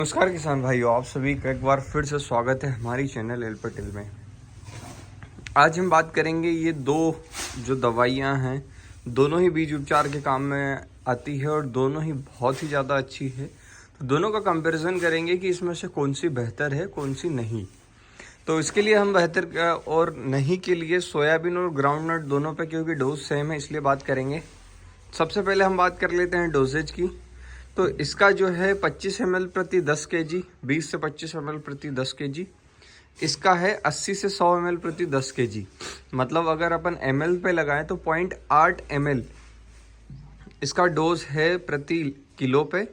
नमस्कार किसान भाइयों, आप सभी का एक बार फिर से स्वागत है हमारी चैनल एल पटेल में। आज हम बात करेंगे ये दो जो दवाइयाँ हैं, दोनों ही बीज उपचार के काम में आती है और दोनों ही बहुत ही ज़्यादा अच्छी है। तो दोनों का कंपैरिजन करेंगे कि इसमें से कौन सी बेहतर है कौन सी नहीं। तो इसके लिए हम बेहतर और नहीं के लिए सोयाबीन और ग्राउंडनट दोनों पे, क्योंकि डोज सेम है इसलिए बात करेंगे। सबसे पहले हम बात कर लेते हैं डोजेज की। तो इसका जो है 25 ml प्रति 10 kg, 20 से 25 ml प्रति 10 kg। इसका है 80 से 100 ml प्रति 10 kg। मतलब अगर अपन ml पे लगाएं तो 0.8 ml इसका डोज है प्रति किलो पे,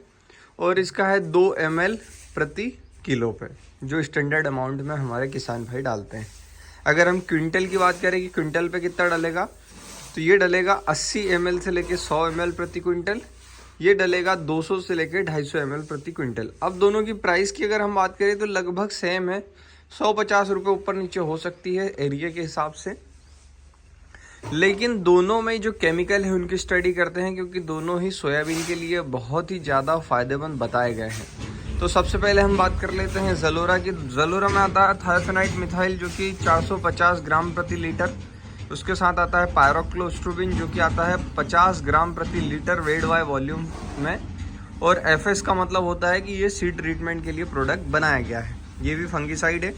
और इसका है 2 ml प्रति किलो पे, जो स्टैंडर्ड अमाउंट में हमारे किसान भाई डालते हैं। अगर हम क्विंटल की बात करें कि क्विंटल पे कितना डलेगा, तो ये डलेगा 80 ml से लेके 100 ml प्रति क्विंटल। ये डलेगा 200 से लेकर 250 ml प्रति क्विंटल। अब दोनों की प्राइस की अगर हम बात करें तो लगभग सेम है, 150 रुपये ऊपर नीचे हो सकती है एरिया के हिसाब से। लेकिन दोनों में जो केमिकल है उनकी स्टडी करते हैं, क्योंकि दोनों ही सोयाबीन के लिए बहुत ही ज़्यादा फायदेमंद बताए गए हैं। तो सबसे पहले हम बात कर लेते हैं ज़लोरा की। ज़लोरा में आता है थायोफेनाइट मिथाइल, जो कि 450 ग्राम प्रति लीटर। उसके साथ आता है पायरोक्लोस्ट्रोबिन, जो कि आता है 50 ग्राम प्रति लीटर वेट बाय वॉल्यूम में। और एफएस का मतलब होता है कि ये सीड ट्रीटमेंट के लिए प्रोडक्ट बनाया गया है। ये भी फंगिसाइड है।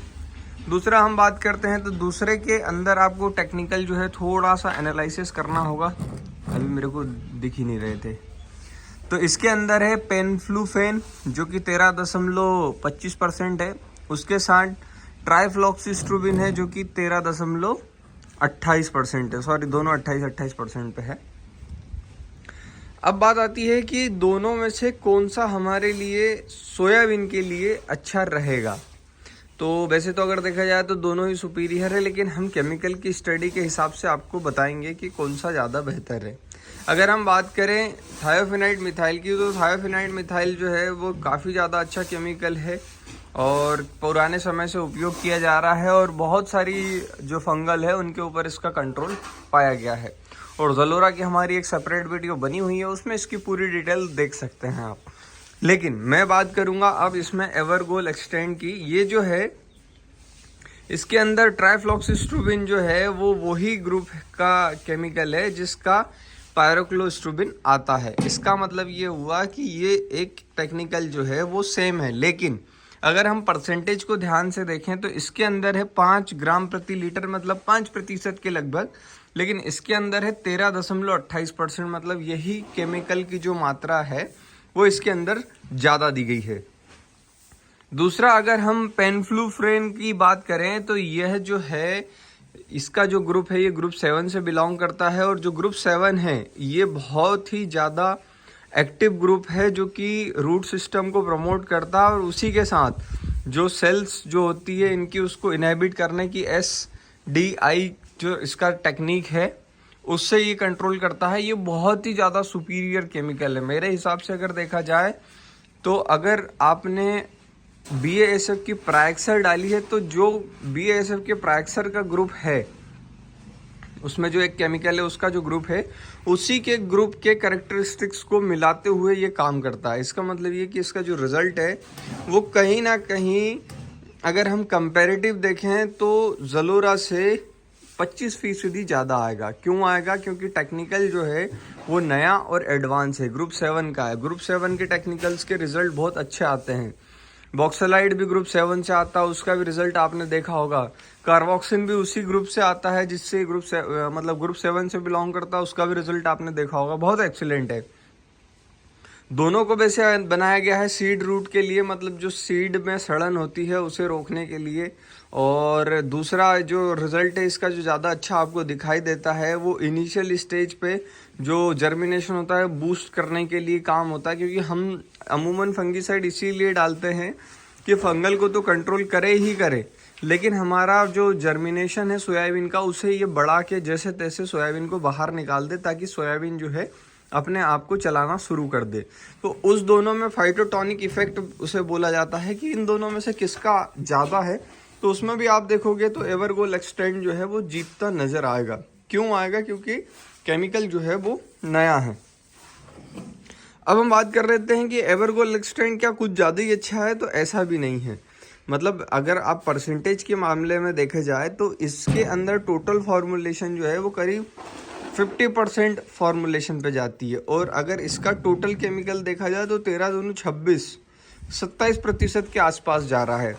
दूसरा हम बात करते हैं तो दूसरे के अंदर आपको टेक्निकल जो है थोड़ा सा एनालिसिस करना होगा, अभी मेरे को दिख ही नहीं रहे थे। तो इसके अंदर है पेनफ्लूफेन, जो कि 13.25% है। उसके साथ ट्राइफ्लॉक्सिस्ट्रोबिन है, जो कि 13.28% है। सॉरी, दोनों 28% पे है। अब बात आती है कि दोनों में से कौन सा हमारे लिए सोयाबीन के लिए अच्छा रहेगा। तो वैसे तो अगर देखा जाए तो दोनों ही सुपीरियर है, लेकिन हम केमिकल की स्टडी के हिसाब से आपको बताएंगे कि कौन सा ज़्यादा बेहतर है। अगर हम बात करें थायोफेनाइट मिथाइल की, तो थायोफेनाइट मिथाइल जो है वो काफ़ी ज़्यादा अच्छा केमिकल है और पुराने समय से उपयोग किया जा रहा है, और बहुत सारी जो फंगल है उनके ऊपर इसका कंट्रोल पाया गया है। और ज़लोरा की हमारी एक सेपरेट वीडियो बनी हुई है, उसमें इसकी पूरी डिटेल देख सकते हैं आप। लेकिन मैं बात करूंगा अब इसमें एवरगोल एक्सटेंड की। ये जो है इसके अंदर ट्राइफ्लॉक्सिस्ट्रोबिन जो है वो वही ग्रुप का केमिकल है जिसका पायरोक्लोस्ट्रोबिन आता है। इसका मतलब ये हुआ कि ये एक टेक्निकल जो है वो सेम है, लेकिन अगर हम परसेंटेज को ध्यान से देखें तो इसके अंदर है 5 ग्राम प्रति लीटर, मतलब 5% के लगभग, लेकिन इसके अंदर है 13.28%। मतलब यही केमिकल की जो मात्रा है वो इसके अंदर ज़्यादा दी गई है। दूसरा, अगर हम पेनफ्लूफ्रेन की बात करें तो यह जो है इसका जो ग्रुप है ये ग्रुप 7 से बिलोंग करता है, और जो ग्रुप 7 है ये बहुत ही ज़्यादा एक्टिव ग्रुप है, जो कि रूट सिस्टम को प्रमोट करता है, और उसी के साथ जो सेल्स जो होती है इनकी उसको इनहिबिट करने की SDI जो इसका टेक्निक है उससे ये कंट्रोल करता है। ये बहुत ही ज़्यादा सुपीरियर केमिकल है मेरे हिसाब से। अगर देखा जाए तो अगर आपने BASF की प्रायक्सर डाली है, तो जो BASF के प्रायक्सर का ग्रुप है उसमें जो एक केमिकल है उसका जो ग्रुप है उसी के ग्रुप के कैरेक्टरिस्टिक्स को मिलाते हुए ये काम करता है। इसका मतलब ये कि इसका जो रिजल्ट है वो कहीं ना कहीं अगर हम कंपैरेटिव देखें तो ज़लोरा से 25% ज़्यादा आएगा। क्यों आएगा? क्योंकि टेक्निकल जो है वो नया और एडवांस है, ग्रुप 7 का है। ग्रुप 7 के टेक्निकल्स के रिजल्ट बहुत अच्छे आते हैं। बॉक्सलाइड भी ग्रुप 7 से आता है, उसका भी रिजल्ट आपने देखा होगा। कार्बोक्सिन भी उसी ग्रुप से आता है जिससे ग्रुप ग्रुप 7 से बिलोंग करता है, उसका भी रिजल्ट आपने देखा होगा, बहुत एक्सीलेंट है। दोनों को वैसे बनाया गया है सीड रूट के लिए, मतलब जो सीड में सड़न होती है उसे रोकने के लिए। और दूसरा जो रिजल्ट है इसका जो ज़्यादा अच्छा आपको दिखाई देता है वो इनिशियल स्टेज पे जो जर्मिनेशन होता है बूस्ट करने के लिए काम होता है, क्योंकि हम अमूमन फंगिसाइड इसीलिए डालते हैं कि फंगल को तो कंट्रोल करे ही करे, लेकिन हमारा जो जर्मिनेशन है सोयाबीन का उसे ये बढ़ा के जैसे तैसे सोयाबीन को बाहर निकाल दे, ताकि सोयाबीन जो है अपने आप को चलाना शुरू कर दे। तो उस दोनों में फाइटोटॉनिक इफेक्ट उसे बोला जाता है कि इन दोनों में से किसका ज़्यादा है। तो उसमें भी आप देखोगे तो एवरगोल एक्सटेंड जो है वो जीतता नजर आएगा। क्यों आएगा? क्योंकि केमिकल जो है वो नया है। अब हम बात कर लेते हैं कि एवरगोल्ड एक्सटेंड क्या कुछ ज़्यादा ही अच्छा है, तो ऐसा भी नहीं है। मतलब अगर आप परसेंटेज के मामले में देखे जाए तो इसके अंदर टोटल फॉर्मुलेशन जो है वो करीब 50% फॉर्मुलेशन पे जाती है, और अगर इसका टोटल केमिकल देखा जाए तो 13 दूनी 26, 27% के आसपास जा रहा है।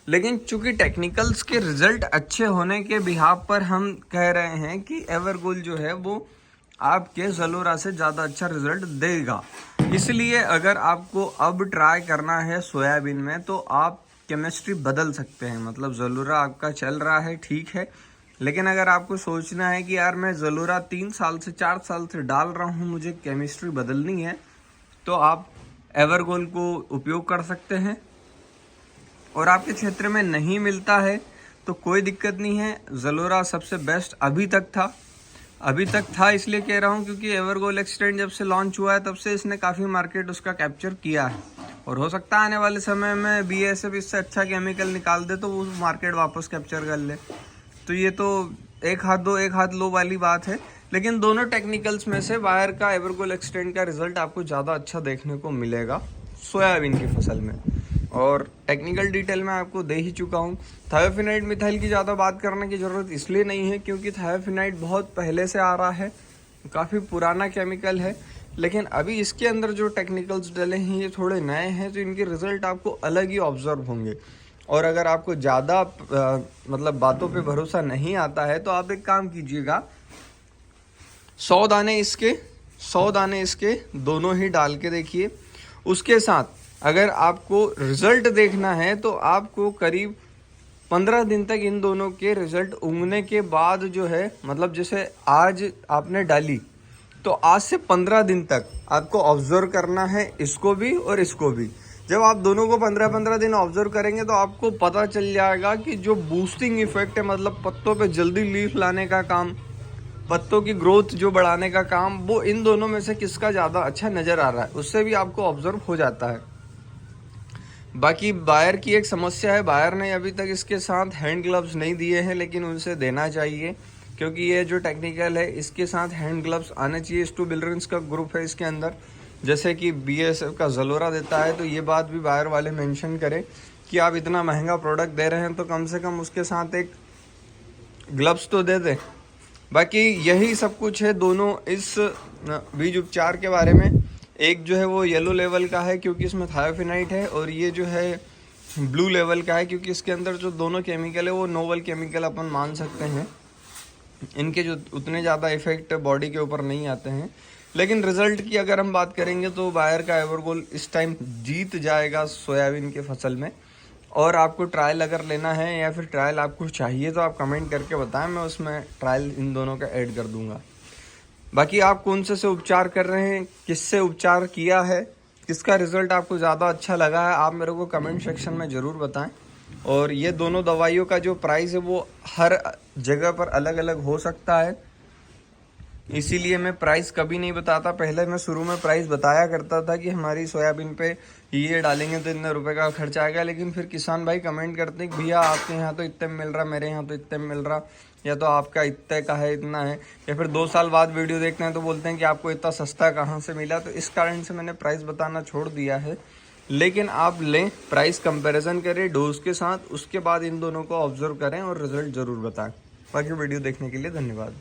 लेकिन चूंकि टेक्निकल्स के रिजल्ट अच्छे होने के बिहाफ पर हम कह रहे हैं कि एवरगोल्ड जो है वो आपके ज़लोरा से ज़्यादा अच्छा रिजल्ट देगा। इसलिए अगर आपको अब ट्राई करना है सोयाबीन में तो आप केमिस्ट्री बदल सकते हैं। मतलब ज़लोरा आपका चल रहा है ठीक है, लेकिन अगर आपको सोचना है कि यार मैं ज़लोरा 3 साल से 4 साल से डाल रहा हूँ, मुझे केमिस्ट्री बदलनी है, तो आप एवरगोल्ड को उपयोग कर सकते हैं। और आपके क्षेत्र में नहीं मिलता है तो कोई दिक्कत नहीं है, ज़लोरा सबसे बेस्ट अभी तक था इसलिए कह रहा हूँ क्योंकि एवरगोल्ड एक्सटेंड जब से लॉन्च हुआ है तब से इसने काफ़ी मार्केट उसका कैप्चर किया है, और हो सकता है आने वाले समय में BASF इससे अच्छा केमिकल निकाल दे तो वो मार्केट वापस कैप्चर कर ले। तो ये तो एक हाथ लो वाली बात है। लेकिन दोनों टेक्निकल्स में से बायर का एवरगोल्ड एक्सटेंड का रिजल्ट आपको ज़्यादा अच्छा देखने को मिलेगा सोयाबीन की फसल में, और टेक्निकल डिटेल मैं आपको दे ही चुका हूँ। थायोफिनाइड मिथाइल की ज़्यादा बात करने की ज़रूरत इसलिए नहीं है क्योंकि थायोफिनाइड बहुत पहले से आ रहा है, काफ़ी पुराना केमिकल है, लेकिन अभी इसके अंदर जो टेक्निकल्स डले हैं ये थोड़े नए हैं, तो इनके रिजल्ट आपको अलग ही ऑब्जर्व होंगे। और अगर आपको ज़्यादा मतलब बातों पे भरोसा नहीं आता है तो आप एक काम कीजिएगा, 100 दाने इसके दोनों ही डाल के देखिए। उसके साथ अगर आपको रिजल्ट देखना है तो आपको करीब 15 दिन तक इन दोनों के रिजल्ट उगने के बाद जो है, मतलब जैसे आज आपने डाली तो आज से 15 दिन तक आपको ऑब्जर्व करना है, इसको भी और इसको भी। जब आप दोनों को 15-15 दिन ऑब्जर्व करेंगे तो आपको पता चल जाएगा कि जो बूस्टिंग इफेक्ट है, मतलब पत्तों पे जल्दी लीफ लाने का काम, पत्तों की ग्रोथ जो बढ़ाने का काम, वो इन दोनों में से किसका ज़्यादा अच्छा नज़र आ रहा है उससे भी आपको ऑब्जर्व हो जाता है। बाकी बायर की एक समस्या है, बायर ने अभी तक इसके साथ हैंड ग्लव्स नहीं दिए हैं, लेकिन उनसे देना चाहिए क्योंकि ये जो टेक्निकल है इसके साथ हैंड ग्लव्स आने चाहिए। स्टूबिलरेंस का ग्रुप है इसके अंदर, जैसे कि BASF का ज़लोरा देता है, तो ये बात भी बायर वाले मेंशन करें कि आप इतना महंगा प्रोडक्ट दे रहे हैं तो कम से कम उसके साथ एक ग्लव्स तो दे दें। बाकी यही सब कुछ है दोनों इस बीज उपचार के बारे में। एक जो है वो येलो लेवल का है क्योंकि इसमें थायोफिनाइट है, और ये जो है ब्लू लेवल का है क्योंकि इसके अंदर जो दोनों केमिकल है वो नोवल केमिकल अपन मान सकते हैं। इनके जो उतने ज़्यादा इफेक्ट बॉडी के ऊपर नहीं आते हैं। लेकिन रिजल्ट की अगर हम बात करेंगे तो बायर का एवरगोल्ड इस टाइम जीत जाएगा सोयाबीन के फसल में। और आपको ट्रायल अगर लेना है या फिर ट्रायल आपको चाहिए तो आप कमेंट करके बताएं, मैं उसमें ट्रायल इन दोनों का ऐड कर दूंगा। बाकी आप कौन से उपचार कर रहे हैं, किससे उपचार किया है, किसका रिजल्ट आपको ज़्यादा अच्छा लगा है, आप मेरे को कमेंट सेक्शन में ज़रूर बताएं। और ये दोनों दवाइयों का जो प्राइस है वो हर जगह पर अलग अलग हो सकता है, इसीलिए मैं प्राइस कभी नहीं बताता। पहले मैं शुरू में प्राइस बताया करता था कि हमारी सोयाबीन पे ये डालेंगे तो इतने रुपए का खर्च आएगा, लेकिन फिर किसान भाई कमेंट करते हैं कि भैया आपके यहाँ तो इतने में मिल रहा, मेरे यहाँ तो इतने में मिल रहा, या तो आपका इतने का है इतना है, या फिर 2 साल बाद वीडियो देखते हैं तो बोलते हैं कि आपको इतना सस्ता कहाँ से मिला। तो इस कारण से मैंने प्राइस बताना छोड़ दिया है। लेकिन आप लें, प्राइस कंपैरिजन करें डोज के साथ, उसके बाद इन दोनों को ऑब्जर्व करें और रिजल्ट ज़रूर बताएं। बाकी वीडियो देखने के लिए धन्यवाद।